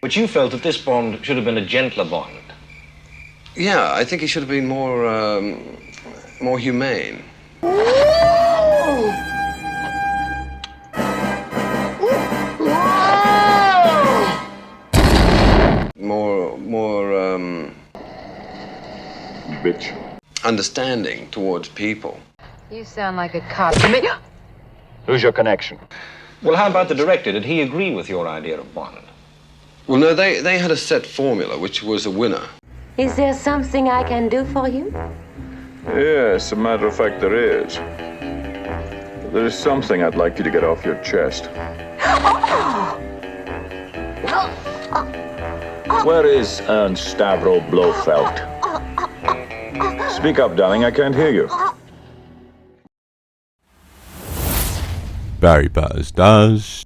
But you felt that this Bond should have been a gentler Bond. Yeah, I think he should have been more humane. More bitch. Understanding towards people. You sound like a cop to me. Who's your connection? Well, how about the director? Did he agree with your idea of Bond? Well, no, they had a set formula, which was a winner. Is there something I can do for you? Yes, as a matter of fact, there is. There is something I'd like you to get off your chest. Where is Ernst Stavro Blofeld? Speak up, darling, I can't hear you. Barry Butters does.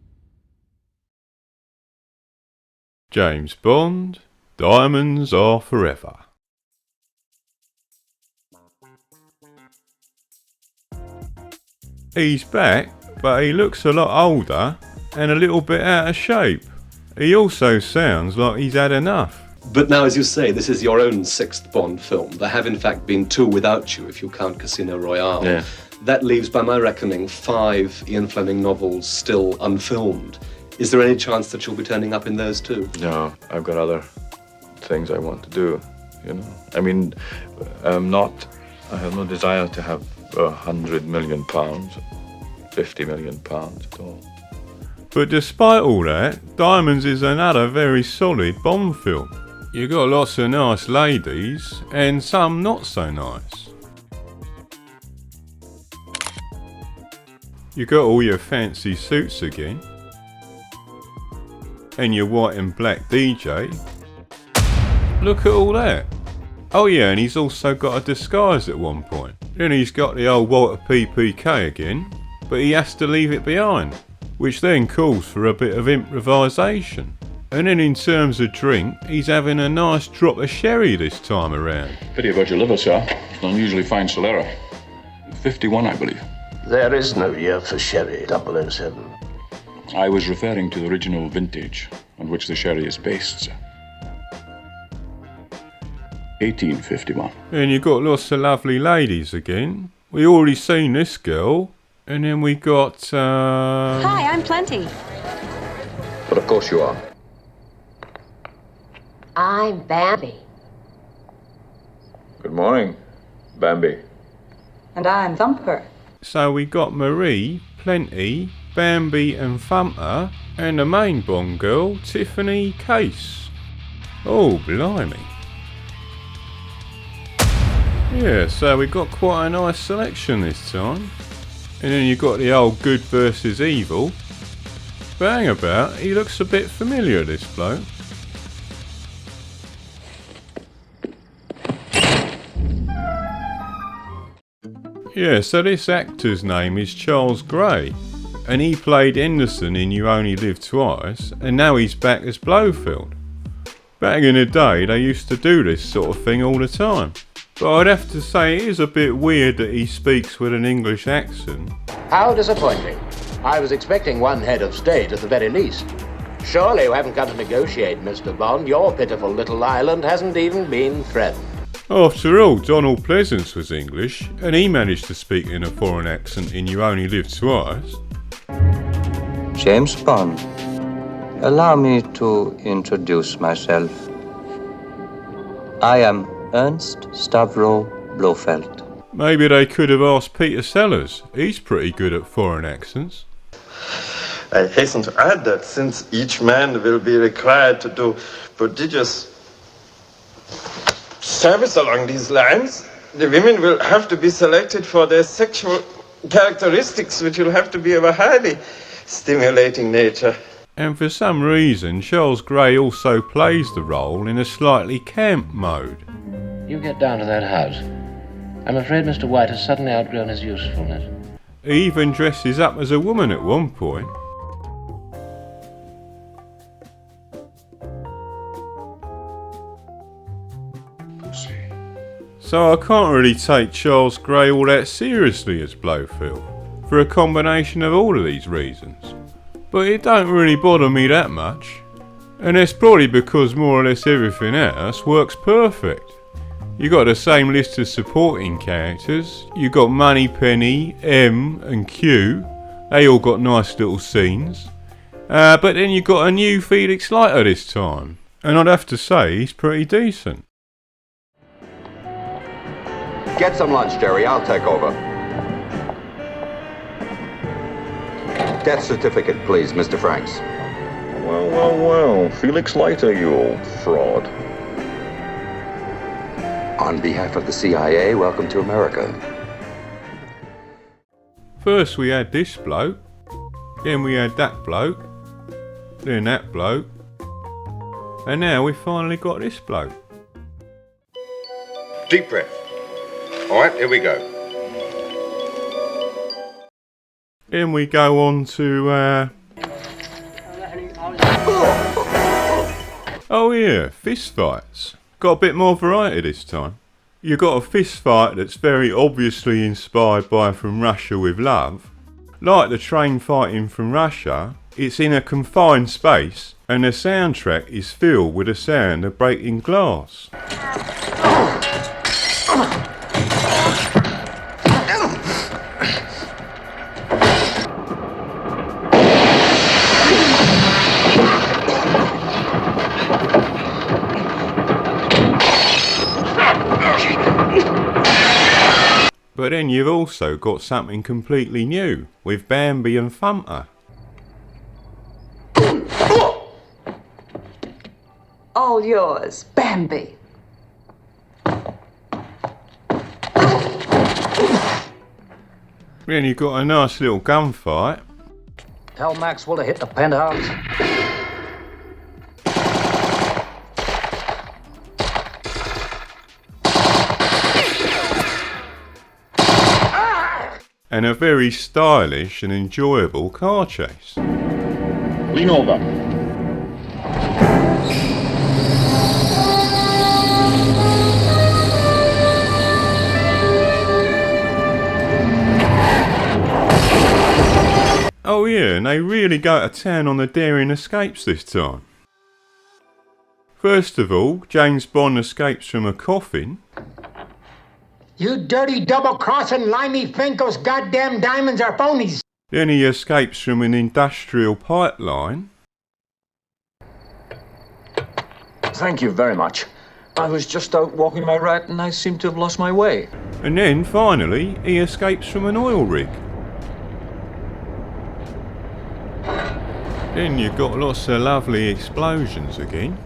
James Bond, Diamonds Are Forever. He's back, but he looks a lot older and a little bit out of shape. He also sounds like he's had enough. But now, as you say, this is your own sixth Bond film. There have, in fact, been two without you, if you count Casino Royale. Yeah. That leaves, by my reckoning, 5 Ian Fleming novels still unfilmed. Is there any chance that you'll be turning up in those too? No, I've got other things I want to do, you know. I mean, I have no desire to have £100 million, £50 million at all. But despite all that, Diamonds is another very solid Bond film. You got lots of nice ladies and some not so nice. You got all your fancy suits again. And your white and black DJ. Look at all that. Oh yeah, and he's also got a disguise at one point. Then he's got the old Walter PPK again, but he has to leave it behind, which then calls for a bit of improvisation. And then in terms of drink, he's having a nice drop of sherry this time around. Pity about your liver, sir. It's an unusually fine Solera. 51, I believe. There is no year for sherry, 007. I was referring to the original vintage on which the sherry is based, sir. 1851. And you got lots of lovely ladies again. We already seen this girl. And then we got, Hi, I'm Plenty. But of course you are. I'm Bambi. Good morning, Bambi. And I'm Thumper. So we got Marie, Plenty, Bambi and Thumper, and the main Bond girl, Tiffany Case. Oh, blimey. Yeah, so we got quite a nice selection this time. And then you got the old good versus evil. But hang about, he looks a bit familiar, this bloke. Yeah, so this actor's name is Charles Gray. And he played Henderson in You Only Live Twice, and now he's back as Blofeld. Back in the day, they used to do this sort of thing all the time. But I'd have to say it is a bit weird that he speaks with an English accent. How disappointing. I was expecting one head of state at the very least. Surely you haven't come to negotiate, Mr. Bond. Your pitiful little island hasn't even been threatened. After all, Donald Pleasance was English, and he managed to speak in a foreign accent in You Only Live Twice. James Bond, allow me to introduce myself. I am Ernst Stavro Blofeld. Maybe they could have asked Peter Sellers. He's pretty good at foreign accents. I hasten to add that since each man will be required to do prodigious service along these lines, the women will have to be selected for their sexual characteristics, which will have to be of a highly stimulating nature. And for some reason, Charles Gray also plays the role in a slightly camp mode. You get down to that house. I'm afraid Mr. White has suddenly outgrown his usefulness. He even dresses up as a woman at one point. So I can't really take Charles Gray all that seriously as Blofeld, for a combination of all of these reasons. But it don't really bother me that much. And it's probably because more or less everything else works perfect. You got the same list of supporting characters. You got Moneypenny, M and Q. They all got nice little scenes. But then you got a new Felix Leiter this time. And I'd have to say he's pretty decent. Get some lunch, Jerry. I'll take over. Death certificate, please, Mr. Franks. Well. Felix Leiter, you old fraud. On behalf of the CIA, welcome to America. First we had this bloke, then we had that bloke, then that bloke, and now we finally got this bloke. Deep breath. All right, here we go. Then we go on to, oh yeah, fist fights. Got a bit more variety this time. You got a fist fight that's very obviously inspired by From Russia with Love. Like the train fighting from Russia, it's in a confined space and the soundtrack is filled with the sound of breaking glass. But then you've also got something completely new with Bambi and Thumper. All yours, Bambi. Then you've got a nice little gunfight. Tell Maxwell to hit the penthouse. And a very stylish and enjoyable car chase. Lean over. Oh yeah, and they really go to town on the daring escapes this time. First of all, James Bond escapes from a coffin. You dirty double-crossing limey think those goddamn diamonds are phonies. Then he escapes from an industrial pipeline. Thank you very much. I was just out walking my rat and I seem to have lost my way. And then, finally, he escapes from an oil rig. Then you've got lots of lovely explosions again.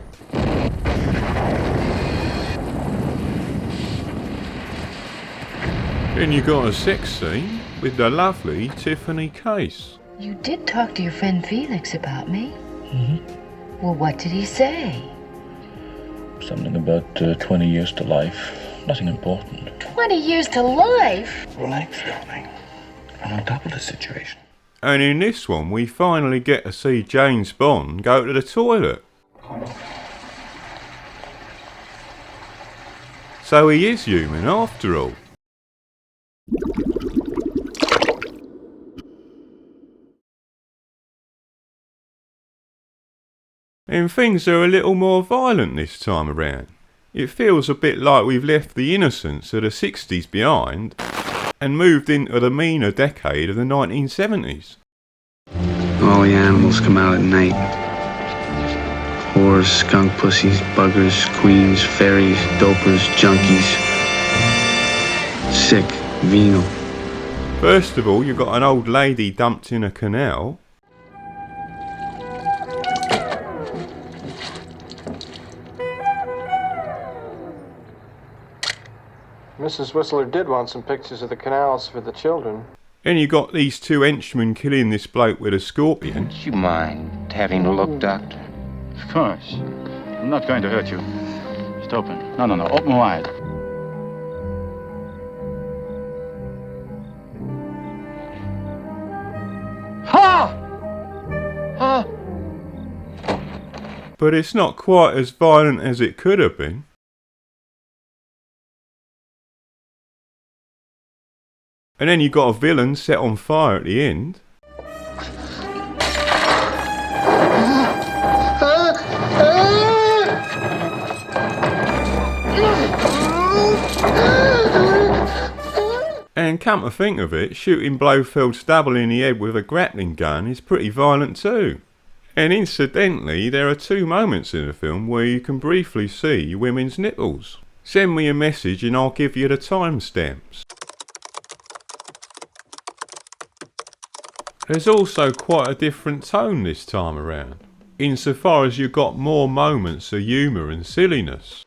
Then you got a sex scene with the lovely Tiffany Case. You did talk to your friend Felix about me. Mm-hmm. Well, what did he say? Something about 20 years to life. Nothing important. 20 years to life? Relax, darling. I'm on top of the situation. And in this one, we finally get to see James Bond go to the toilet. So he is human after all. And things are a little more violent this time around. It feels a bit like we've left the innocence of the 60s behind and moved into the meaner decade of the 1970s. All the animals come out at night. Whores, skunk pussies, buggers, queens, fairies, dopers, junkies. Sick, venal. First of all, you've got an old lady dumped in a canal. Mrs. Whistler did want some pictures of the canals for the children. Then you got these two henchmen killing this bloke with a scorpion. Would you mind having a look, Doctor? Of course. I'm not going to hurt you. Just open. No, open wide. Ha! Ha! But it's not quite as violent as it could have been. And then you got a villain set on fire at the end. And come to think of it, shooting Blofeld's double in the head with a grappling gun is pretty violent too. And incidentally, there are 2 moments in the film where you can briefly see women's nipples. Send me a message and I'll give you the timestamps. There's also quite a different tone this time around, insofar as you've got more moments of humour and silliness.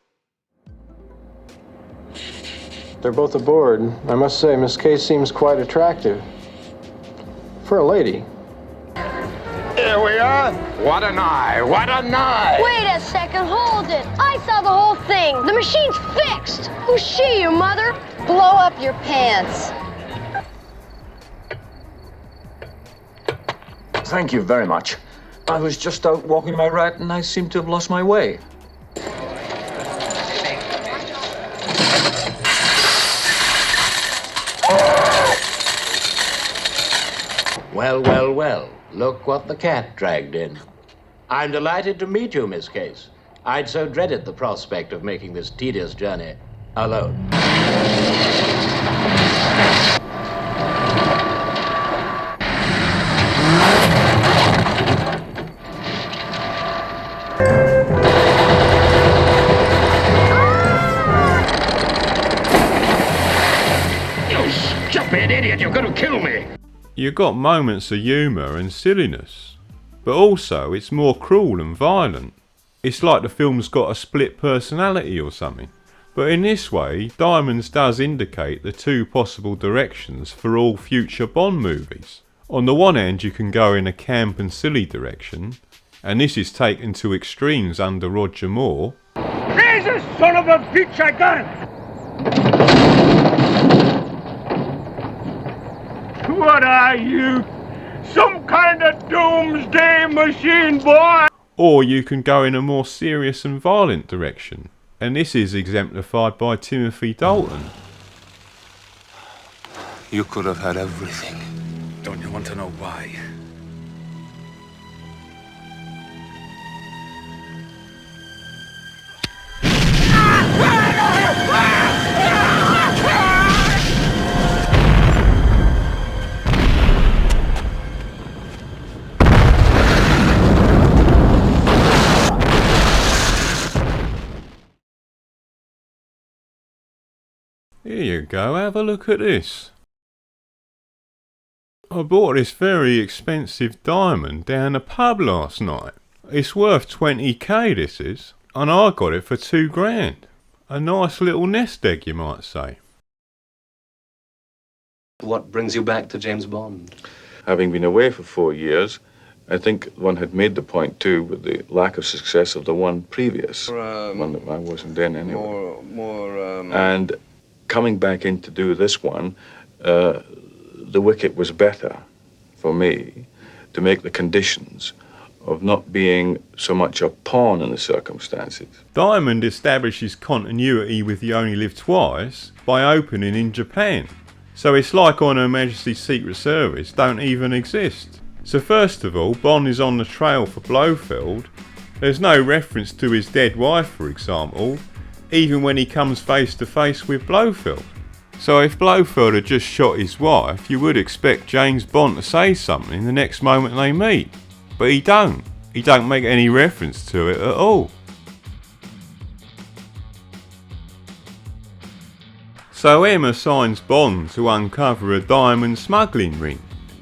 They're both aboard. I must say, Miss Kay seems quite attractive. For a lady. Here we are. What an eye, what a night. Wait a second, hold it. I saw the whole thing. The machine's fixed. Who's she, your mother? Blow up your pants. Thank you very much. I was just out walking my rat and I seem to have lost my way. Well, well, well. Look what the cat dragged in. I'm delighted to meet you, Miss Case. I'd so dreaded the prospect of making this tedious journey alone. You stupid idiot, you're gonna kill me! You've got moments of humour and silliness, but also it's more cruel and violent. It's like the film's got a split personality or something. But in this way, Diamonds does indicate the 2 possible directions for all future Bond movies. On the one hand, you can go in a camp and silly direction, and this is taken to extremes under Roger Moore. Jesus, son of a bitch, I got him! What are you? Some kind of doomsday machine, boy? Or you can go in a more serious and violent direction, and this is exemplified by Timothy Dalton. You could have had everything. Don't you want to know why? Here you go, have a look at this. I bought this very expensive diamond down the pub last night. It's worth 20k this is, and I got it for £2,000. A nice little nest egg, you might say. What brings you back to James Bond? Having been away for 4 years, I think one had made the point too with the lack of success of the one previous, one that I wasn't in anyway. And coming back in to do this one, The Wicket was better for me to make the conditions of not being so much a pawn in the circumstances. Diamond establishes continuity with You Only Live Twice by opening in Japan. So it's like On Her Majesty's Secret Service don't even exist. So first of all, Bond is on the trail for Blofeld. There's no reference to his dead wife, for example, even when he comes face to face with Blofeld. So if Blofeld had just shot his wife, you would expect James Bond to say something the next moment they meet. But he don't. He don't make any reference to it at all. So M assigns Bond to uncover a diamond smuggling ring.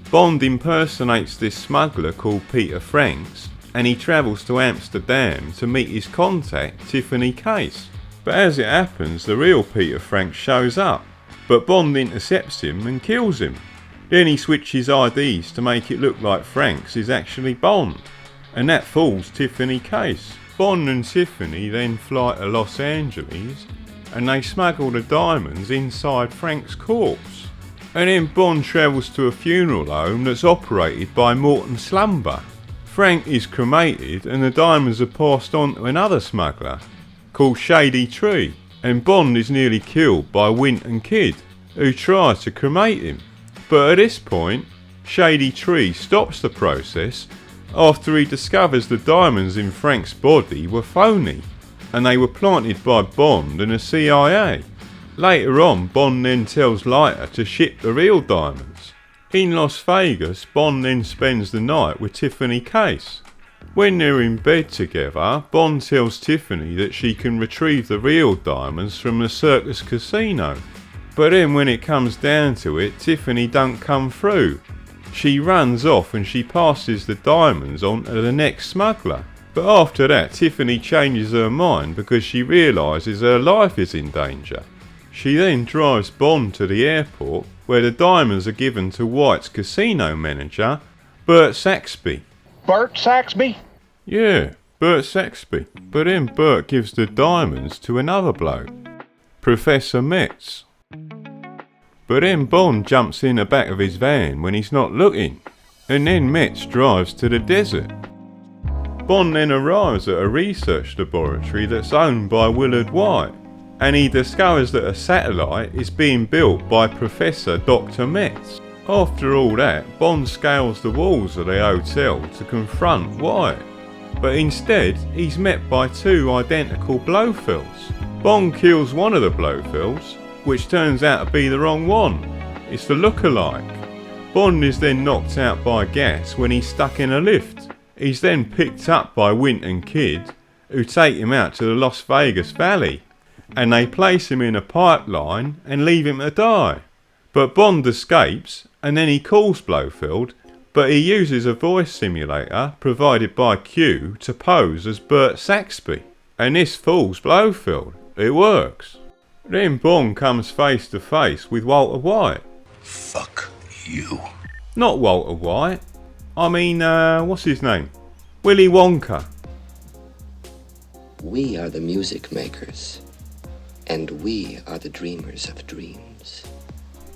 Bond impersonates this smuggler called Peter Franks, and he travels to Amsterdam to meet his contact, Tiffany Case. But as it happens, the real Peter Franks shows up, but Bond intercepts him and kills him. Then he switches IDs to make it look like Franks is actually Bond, and that fools Tiffany Case. Bond and Tiffany then fly to Los Angeles, and they smuggle the diamonds inside Frank's corpse. And then Bond travels to a funeral home that's operated by Morton Slumber. Frank is cremated and the diamonds are passed on to another smuggler called Shady Tree, and Bond is nearly killed by Wint and Kidd, who try to cremate him. But at this point, Shady Tree stops the process after he discovers the diamonds in Frank's body were phony, and they were planted by Bond and the CIA. Later on, Bond then tells Leiter to ship the real diamonds. In Las Vegas, Bond then spends the night with Tiffany Case. When they're in bed together, Bond tells Tiffany that she can retrieve the real diamonds from the Circus Casino. But then when it comes down to it, Tiffany don't come through. She runs off and she passes the diamonds on to the next smuggler. But after that, Tiffany changes her mind because she realises her life is in danger. She then drives Bond to the airport where the diamonds are given to White's casino manager, Bert Saxby. Bert Saxby? Yeah, Bert Saxby. But then Bert gives the diamonds to another bloke, Professor Metz. But then Bond jumps in the back of his van when he's not looking, and then Metz drives to the desert. Bond then arrives at a research laboratory that's owned by Willard White, and he discovers that a satellite is being built by Professor Dr. Metz. After all that, Bond scales the walls of the hotel to confront White, but instead he's met by two identical Blofelds. Bond kills one of the Blofelds, which turns out to be the wrong one. It's the look-alike. Bond is then knocked out by gas when he's stuck in a lift. He's then picked up by Wint and Kidd, who take him out to the Las Vegas Valley, and they place him in a pipeline and leave him to die. But Bond escapes, and then he calls Blofeld, but he uses a voice simulator provided by Q to pose as Bert Saxby, and this fools Blofeld. It works. Then Bond comes face to face with Walter White. Fuck you. Not Walter White. I mean, what's his name? Willy Wonka. We are the music makers, and we are the dreamers of dreams.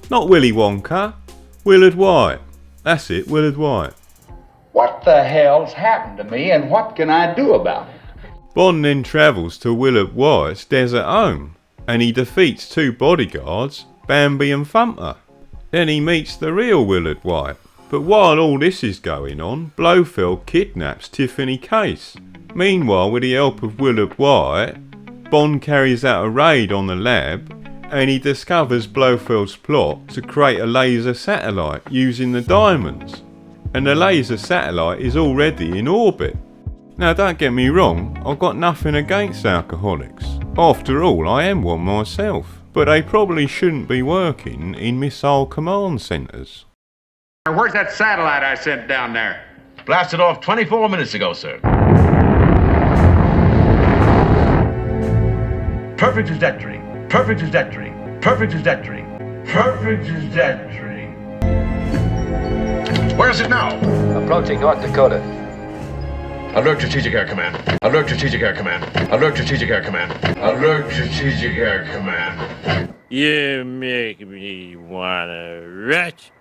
Not Willy Wonka. Willard White. That's it, Willard White. What the hell's happened to me, and what can I do about it? Bond then travels to Willard White's desert home, and he defeats two bodyguards, Bambi and Thumper. Then he meets the real Willard White. But while all this is going on, Blofeld kidnaps Tiffany Case. Meanwhile, with the help of Willard White, Bond carries out a raid on the lab, and he discovers Blofeld's plot to create a laser satellite using the diamonds. And the laser satellite is already in orbit. Now don't get me wrong, I've got nothing against alcoholics. After all, I am one myself. But they probably shouldn't be working in missile command centres. Where's that satellite I sent down there? Blasted off 24 minutes ago, sir. Perfect trajectory. Perfect trajectory. Perfect trajectory. Perfect trajectory. Where is it now? Approaching North Dakota. Alert Strategic Air Command. Alert Strategic Air Command. Alert Strategic Air Command. Alert Strategic Air Command. You make me wanna retch.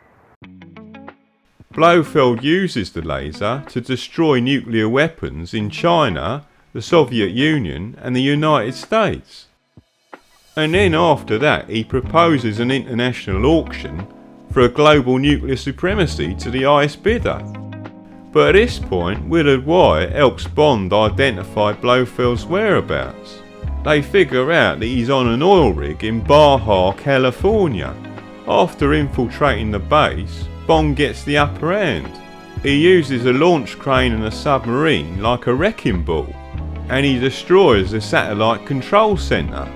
Blofeld uses the laser to destroy nuclear weapons in China, the Soviet Union and the United States. And then after that he proposes an international auction for a global nuclear supremacy to the highest bidder. But at this point, Willard White helps Bond identify Blofeld's whereabouts. They figure out that he's on an oil rig in Baja, California. After infiltrating the base, Bond gets the upper hand. He uses a launch crane and a submarine like a wrecking ball, and he destroys the satellite control centre.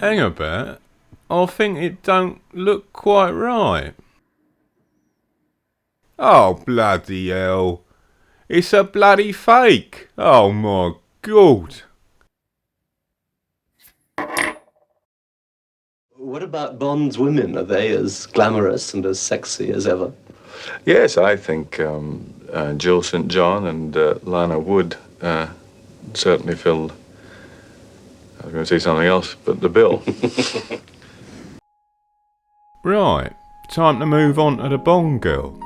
Hang about, I think it don't look quite right. Oh bloody hell, it's a bloody fake, oh my god. What about Bond's women? Are they as glamorous and as sexy as ever? Yes, I think Jill St. John and Lana Wood certainly filled, I was going to say something else, but the bill. Right, time to move on to the Bond girl.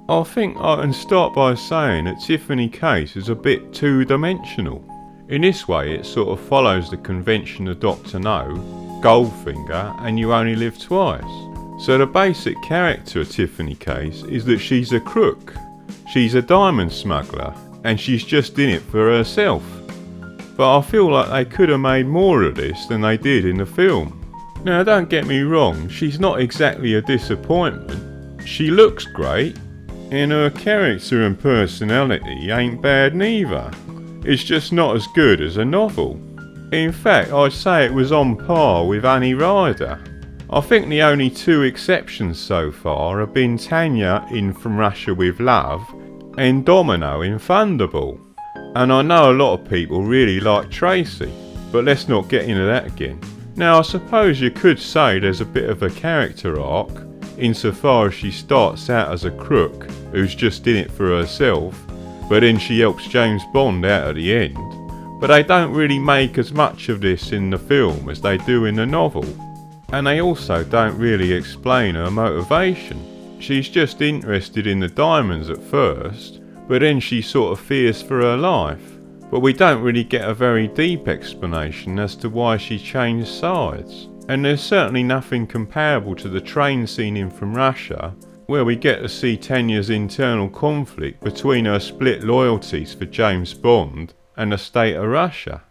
I think I can start by saying that Tiffany Case is a bit two-dimensional. In this way it sort of follows the convention of Dr. No, Goldfinger and You Only Live Twice. So the basic character of Tiffany Case is that she's a crook. She's a diamond smuggler, and she's just in it for herself. But I feel like they could have made more of this than they did in the film. Now don't get me wrong, she's not exactly a disappointment. She looks great, and her character and personality ain't bad neither. It's just not as good as a novel. In fact, I'd say it was on par with Honey Rider. I think the only two exceptions so far have been Tanya in From Russia with Love and Domino in Thunderball. And I know a lot of people really like Tracy, but let's not get into that again. Now I suppose you could say there's a bit of a character arc, insofar as she starts out as a crook who's just in it for herself, but then she helps James Bond out at the end. But they don't really make as much of this in the film as they do in the novel. And they also don't really explain her motivation. She's just interested in the diamonds at first, but then she sort of fears for her life. But we don't really get a very deep explanation as to why she changed sides. And there's certainly nothing comparable to the train scene in From Russia, where we get to see Tanya's internal conflict between her split loyalties for James Bond and the state of Russia.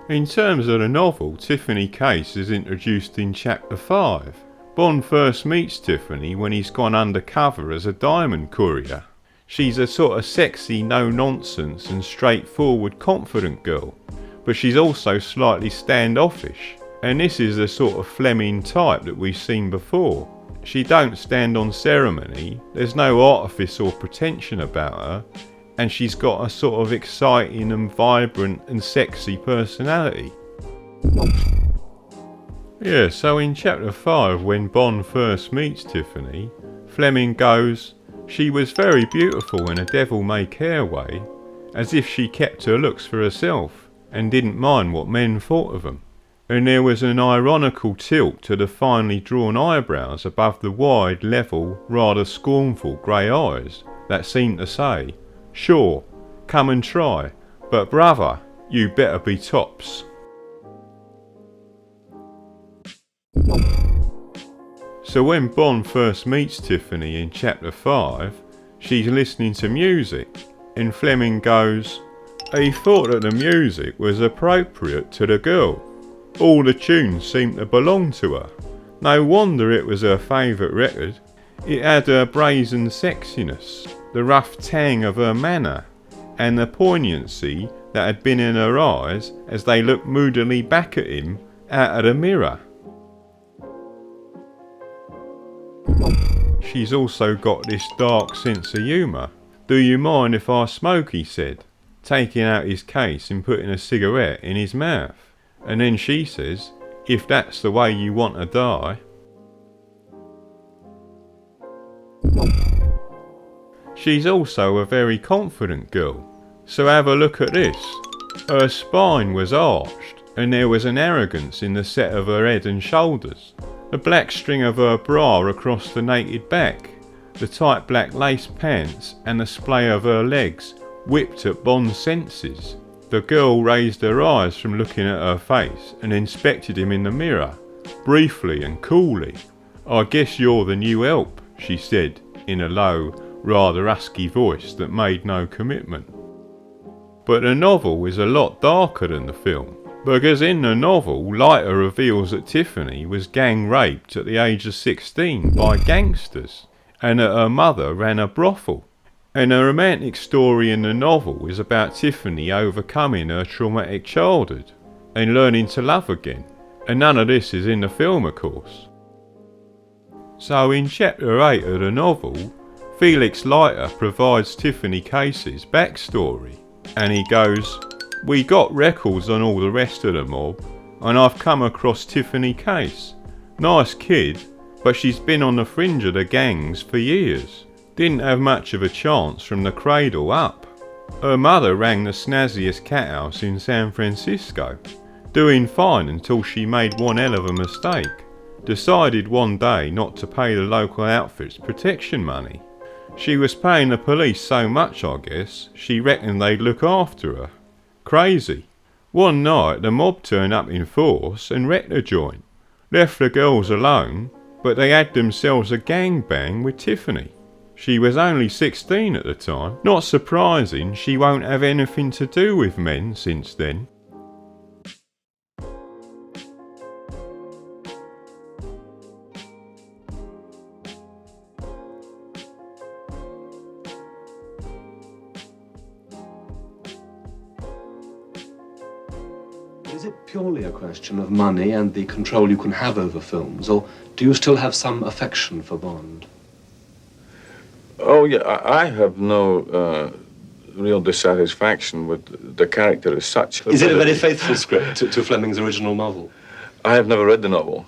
In terms of the novel, Tiffany Case is introduced in Chapter 5. Bond first meets Tiffany when he's gone undercover as a diamond courier. She's a sort of sexy, no-nonsense and straightforward, confident girl, but she's also slightly standoffish, and this is the sort of Fleming type that we've seen before. She don't stand on ceremony, there's no artifice or pretension about her, and she's got a sort of exciting and vibrant and sexy personality. Yeah, so in Chapter 5, when Bond first meets Tiffany, Fleming goes, "She was very beautiful in a devil-may-care way, as if she kept her looks for herself, and didn't mind what men thought of them." And there was an ironical tilt to the finely drawn eyebrows above the wide, level, rather scornful grey eyes that seemed to say, "Sure, come and try, but brother, you better be tops." So when Bond first meets Tiffany in Chapter 5, she's listening to music, and Fleming goes, "He thought that the music was appropriate to the girl. All the tunes seemed to belong to her. No wonder it was her favourite record. It had her brazen sexiness, the rough tang of her manner, and the poignancy that had been in her eyes as they looked moodily back at him out of the mirror. She's also got this dark sense of humour. Do you mind if I smoke?" he said, taking out his case and putting a cigarette in his mouth. And then she says, "If that's the way you want to die." She's also a very confident girl. So have a look at this. Her spine was arched, and there was an arrogance in the set of her head and shoulders. The black string of her bra across the naked back, the tight black lace pants, and the splay of her legs whipped at Bond's senses. The girl raised her eyes from looking at her face and inspected him in the mirror, briefly and coolly. "I guess you're the new help," she said in a low, rather husky voice that made no commitment. But the novel is a lot darker than the film, because in the novel, Leiter reveals that Tiffany was gang raped at the age of 16 by gangsters, and that her mother ran a brothel. And the romantic story in the novel is about Tiffany overcoming her traumatic childhood and learning to love again. And none of this is in the film, of course. So in Chapter 8 of the novel, Felix Leiter provides Tiffany Case's backstory. And he goes, "We got records on all the rest of the mob, and I've come across Tiffany Case. Nice kid, but she's been on the fringe of the gangs for years. Didn't have much of a chance from the cradle up. Her mother ran the snazziest cat house in San Francisco, doing fine until she made one hell of a mistake. Decided one day not to pay the local outfits protection money. She was paying the police so much, I guess, she reckoned they'd look after her. Crazy. One night the mob turned up in force and wrecked the joint. left the girls alone, but they had themselves a gangbang with Tiffany. She was only 16 at the time. Not surprising, she won't have anything to do with men since then. Is it purely a question of money and the control you can have over films, or do you still have some affection for Bond? Oh, yeah, I have no real dissatisfaction with the character as such. Is it a very faithful script to Fleming's original novel? I have never read the novel.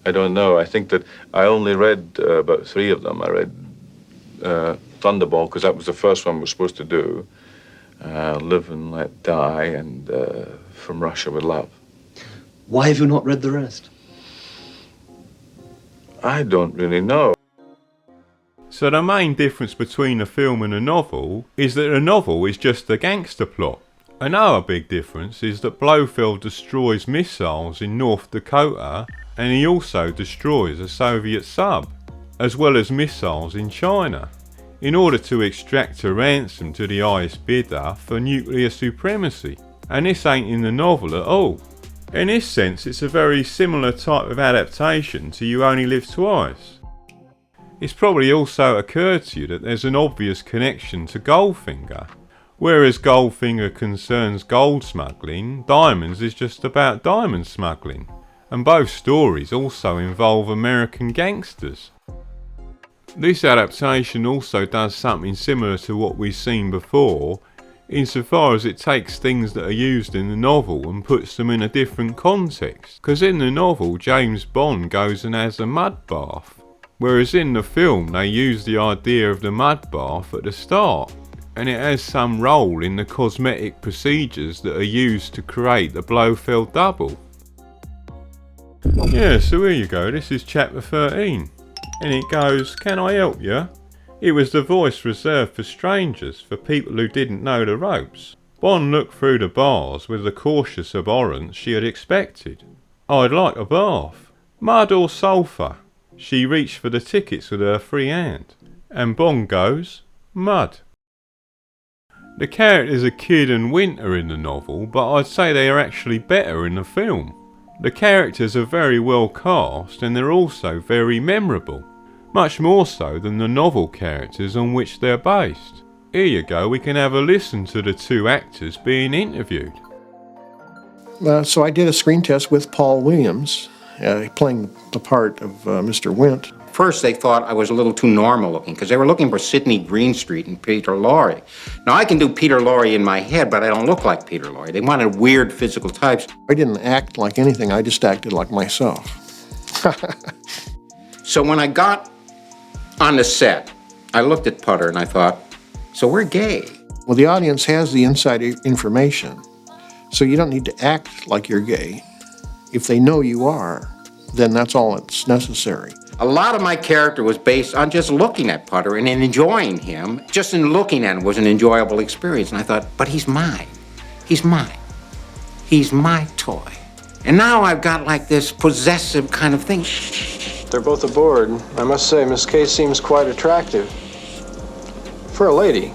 I don't know. I think that I only read about 3 of them. I read Thunderball, because that was the first one we were supposed to do. Live and Let Die, and From Russia with Love. Why have you not read the rest? I don't really know. So the main difference between a film and a novel is that a novel is just a gangster plot. Another big difference is that Blofeld destroys missiles in North Dakota, and he also destroys a Soviet sub, as well as missiles in China, in order to extract a ransom to the highest bidder for nuclear supremacy. And this ain't in the novel at all. In this sense, it's a very similar type of adaptation to You Only Live Twice. It's probably also occurred to you that there's an obvious connection to Goldfinger. Whereas Goldfinger concerns gold smuggling, Diamonds is just about diamond smuggling. And both stories also involve American gangsters. This adaptation also does something similar to what we've seen before, insofar as it takes things that are used in the novel and puts them in a different context. Because in the novel, James Bond goes and has a mud bath, whereas in the film they use the idea of the mud bath at the start, and it has some role in the cosmetic procedures that are used to create the Blofeld double. Yeah, so here you go, this is chapter 13. And it goes, "Can I help you?" It was the voice reserved for strangers, for people who didn't know the ropes. Bond looked through the bars with the cautious abhorrence she had expected. "I'd like a bath. Mud or sulphur?" She reached for the tickets with her free hand. And Bond goes, "Mud." The characters are Kidd and Winter in the novel, but I'd say they are actually better in the film. The characters are very well cast, and they're also very memorable. Much more so than the novel characters on which they're based. Here you go, we can have a listen to the 2 actors being interviewed. So I did a screen test with Paul Williams, playing the part of Mr. Wint. First, they thought I was a little too normal looking because they were looking for Sidney Greenstreet and Peter Lorre. Now, I can do Peter Lorre in my head, but I don't look like Peter Lorre. They wanted weird physical types. I didn't act like anything. I just acted like myself. So when I got on the set, I looked at Putter and I thought, so we're gay. Well, the audience has the inside information, so you don't need to act like you're gay. If they know you are, then that's all that's necessary. A lot of my character was based on just looking at Putter and enjoying him. Just in looking at him was an enjoyable experience. And I thought, but he's mine. He's mine. He's my toy. And now I've got like this possessive kind of thing. They're both aboard. I must say, Miss K seems quite attractive. For a lady.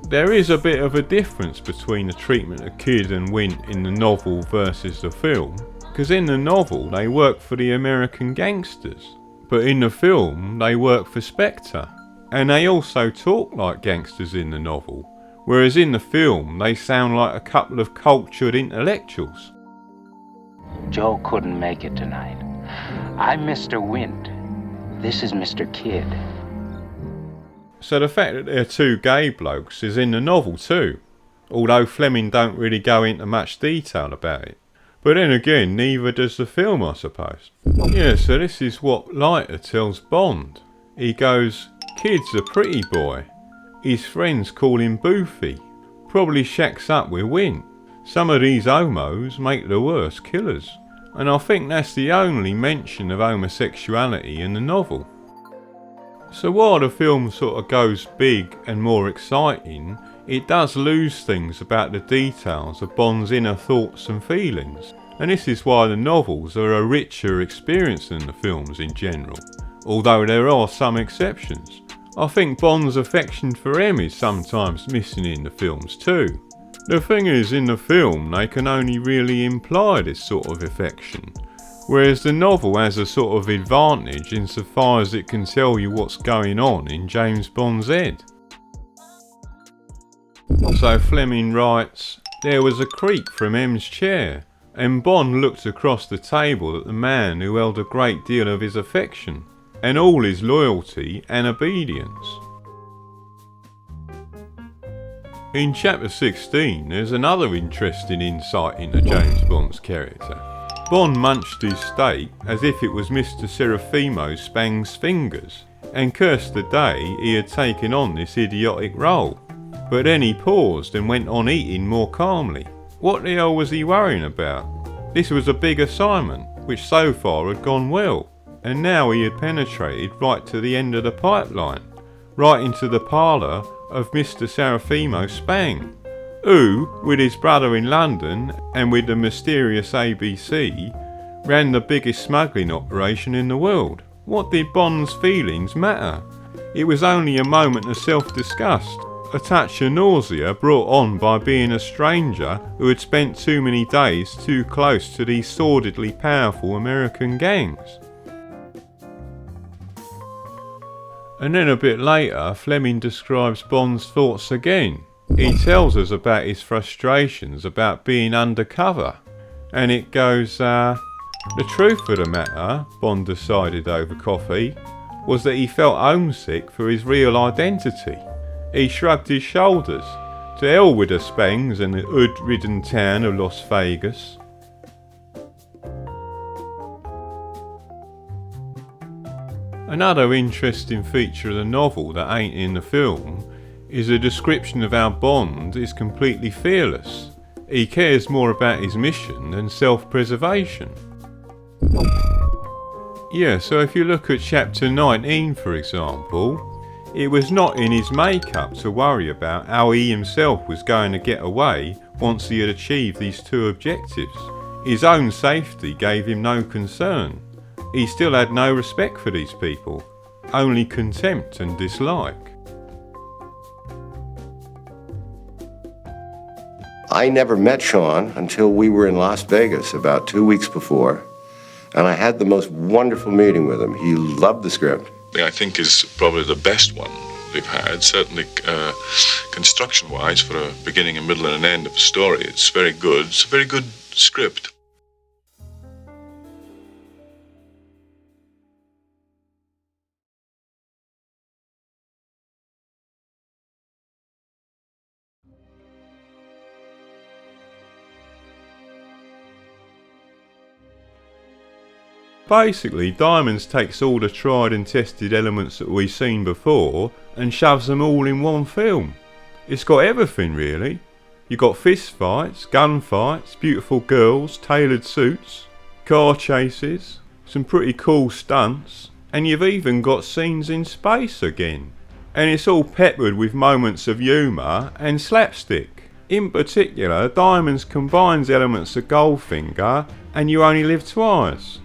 There is a bit of a difference between the treatment of Kidd and Wint in the novel versus the film, because in the novel they work for the American gangsters, but in the film they work for Spectre, and they also talk like gangsters in the novel, whereas in the film they sound like a couple of cultured intellectuals. Joe couldn't make it tonight. I'm Mr. Wint. This is Mr. Kidd. So the fact that they're 2 gay blokes is in the novel too, although Fleming don't really go into much detail about it. But then again, neither does the film, I suppose. Yeah, so this is what Leiter tells Bond. He goes, "Kidd's a pretty boy. His friends call him Boofy. Probably shacks up with Wint. Some of these homos make the worst killers." And I think that's the only mention of homosexuality in the novel. So while the film sort of goes big and more exciting, it does lose things about the details of Bond's inner thoughts and feelings, and this is why the novels are a richer experience than the films in general, although there are some exceptions. I think Bond's affection for M is sometimes missing in the films too. The thing is, in the film they can only really imply this sort of affection, whereas the novel has a sort of advantage insofar as it can tell you what's going on in James Bond's head. So Fleming writes, there was a creak from M's chair, and Bond looked across the table at the man who held a great deal of his affection, and all his loyalty and obedience. In chapter 16 there's another interesting insight into James Bond's character. Bond munched his steak as if it was Mr. Serafimo Spang's fingers, and cursed the day he had taken on this idiotic role. But then he paused and went on eating more calmly. What the hell was he worrying about? This was a big assignment, which so far had gone well, and now he had penetrated right to the end of the pipeline, right into the parlour of Mr. Serafimo Spang, who, with his brother in London and with the mysterious ABC, ran the biggest smuggling operation in the world. What did Bond's feelings matter? It was only a moment of self-disgust, a touch of nausea brought on by being a stranger who had spent too many days too close to these sordidly powerful American gangs. And then a bit later, Fleming describes Bond's thoughts again. He tells us about his frustrations about being undercover, and it goes, the truth of the matter, Bond decided over coffee, was that he felt homesick for his real identity. He shrugged his shoulders. To hell with the Spangs and the hood-ridden town of Las Vegas. Another interesting feature of the novel that ain't in the film is a description of how Bond is completely fearless. He cares more about his mission than self-preservation. Yeah, so if you look at chapter 19 for example, it was not in his makeup to worry about how he himself was going to get away once he had achieved these two objectives. His own safety gave him no concern. He still had no respect for these people, only contempt and dislike. I never met Sean until we were in Las Vegas about 2 weeks before, and I had the most wonderful meeting with him. He loved the script. I think is probably the best one we've had, certainly construction-wise, for a beginning, a middle and an end of a story. It's very good. It's a very good script. Basically, Diamonds takes all the tried and tested elements that we've seen before and shoves them all in one film. It's got everything really. You've got fist fights, gun fights, beautiful girls, tailored suits, car chases, some pretty cool stunts, and you've even got scenes in space again. And it's all peppered with moments of humour and slapstick. In particular, Diamonds combines elements of Goldfinger and You Only Live Twice.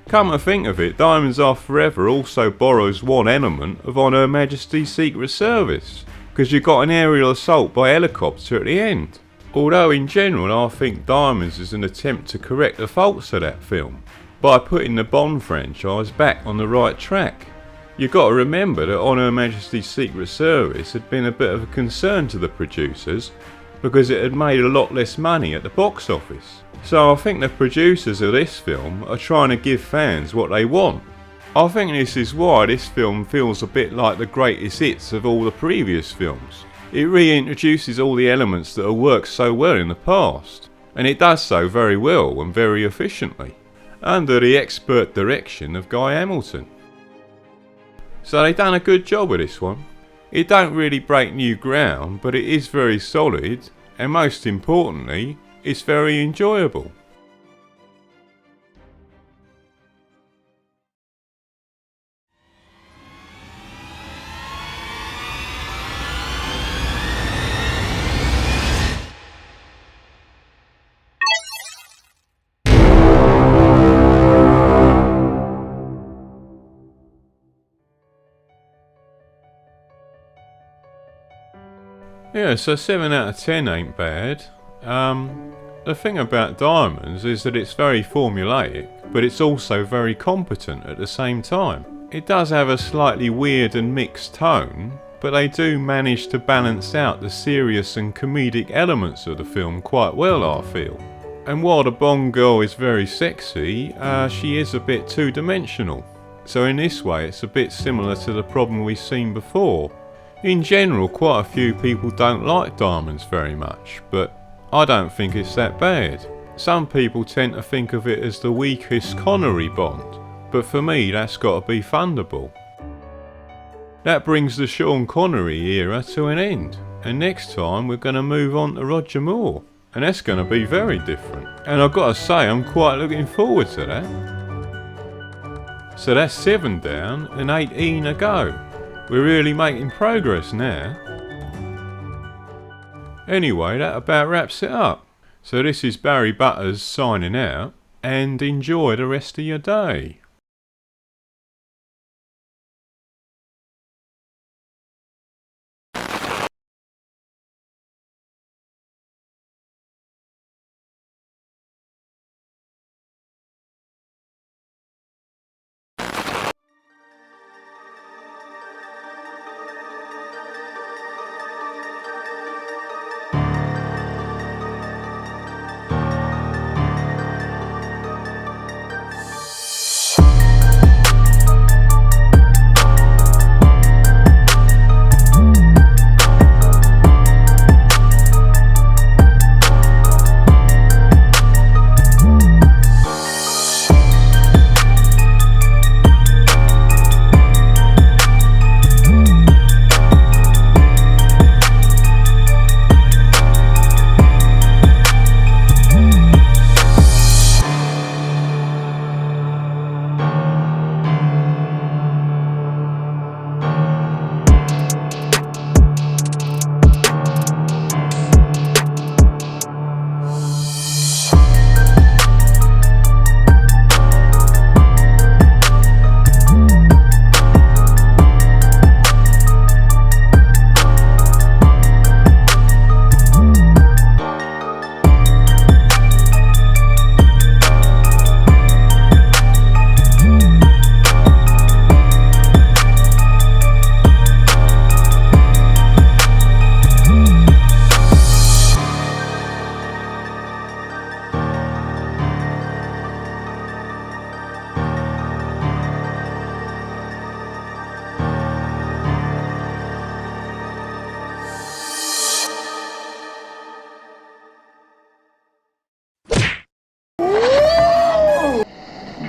Come to think of it, Diamonds Are Forever also borrows one element of On Her Majesty's Secret Service, because you've got an aerial assault by helicopter at the end. Although in general I think Diamonds is an attempt to correct the faults of that film, by putting the Bond franchise back on the right track. You've got to remember that On Her Majesty's Secret Service had been a bit of a concern to the producers, because it had made a lot less money at the box office. So I think the producers of this film are trying to give fans what they want. I think this is why this film feels a bit like the greatest hits of all the previous films. It reintroduces all the elements that have worked so well in the past, and it does so very well and very efficiently, under the expert direction of Guy Hamilton. So they've done a good job with this one. It don't really break new ground, but it is very solid, and most importantly, it's very enjoyable. Yeah, so 7 out of 10 ain't bad. The thing about diamonds is that it's very formulaic, but it's also very competent at the same time. It does have a slightly weird and mixed tone, but they do manage to balance out the serious and comedic elements of the film quite well, I feel. And while the Bond girl is very sexy, she is a bit two-dimensional. So in this way it's a bit similar to the problem we've seen before. In general, quite a few people don't like diamonds very much, but I don't think it's that bad. Some people tend to think of it as the weakest Connery Bond, but for me that's got to be Thunderball. That brings the Sean Connery era to an end, and next time we're going to move on to Roger Moore, and that's going to be very different. And I've got to say, I'm quite looking forward to that. So that's 7 down and 18 to go. We're really making progress now. Anyway, that about wraps it up. So this is Barry Butters signing out, and enjoy the rest of your day.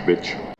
Bitch.